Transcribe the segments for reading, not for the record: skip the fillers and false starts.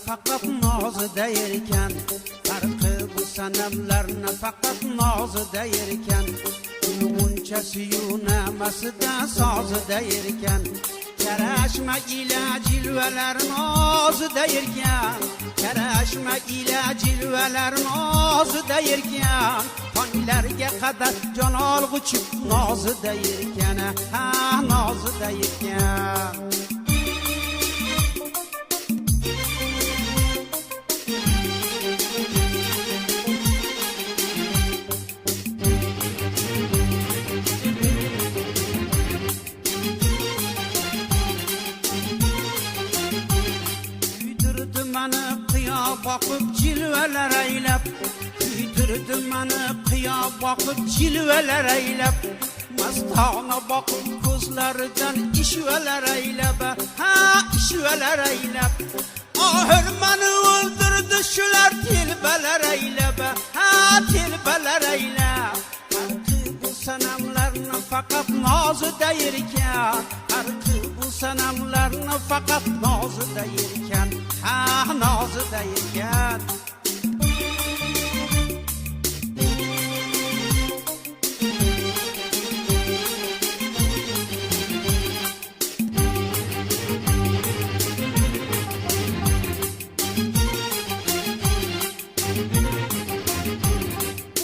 faqat nozida erkan. Farqi bu sanamlarni faqat nozida erkan. Unchasi yunamasida sozida erkan. Karashma ila jilvalar nozida erkan. Karashma ila jilvalar nozida erkan. Tonglarga qadar jon olg'uchi nozida erkan. Ha nozida erkan. Bakıp cilveler eylep, kuydirdi meni qiyo bakıp cilveler eylep, mastona bakıp ko'zlaridan ishveler eylep, ha ishveler eylep. Ahir meni o'ldirdi shular telbalar eylep, ha telbalar eylep. Farqi bu sanamlarni faqat nozida erkan, farqi bu sanamlarni faqat nozida erkan. Ah nozida erkan.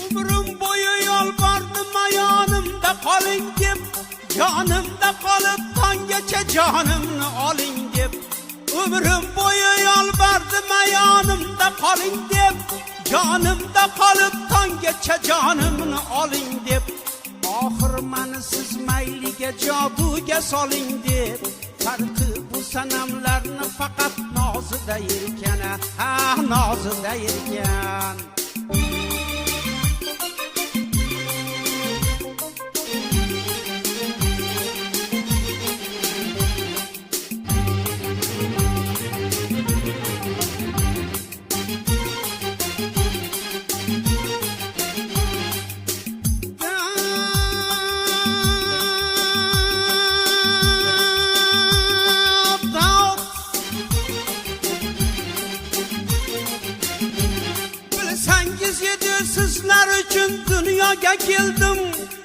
Umrim bo'yi yolbordim ayonimda qoling deb, jonimda qolib tonggacha jonimni oling deb. Umrim bo'yi yolbordim ayonimda qoling deb, jonimda qolib tonggacha jonimni oling deb. Oxir meni siz mayliga joduga soling deb. Farqi bu sanamlarni faqat nozida erkan, ha nozida erkan. Sizlar uchun dunyoga keldim,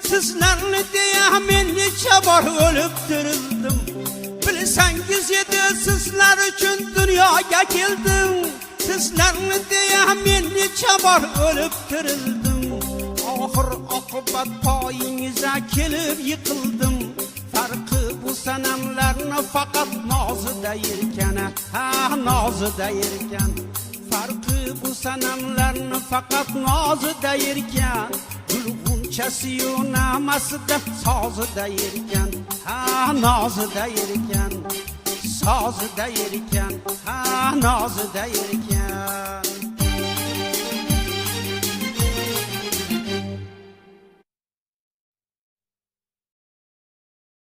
sizlarni deya men necha bor o'lib tirildim. Bilsangiz edi sizlar uchun dunyoga keldim, sizlarni deya men necha bor o'lib tirildim. Oxir oqibat poyingizga kelib yiqildim. Farqi bu sanamlarni faqat nozida erkan, ha nozida erkan. Farqi bu sanamlarni faqat nozida erkan. Gulg'unchasi yunamasida sozida erkan, ha nozida erkan. Sozida erkan, ha nozida erkan.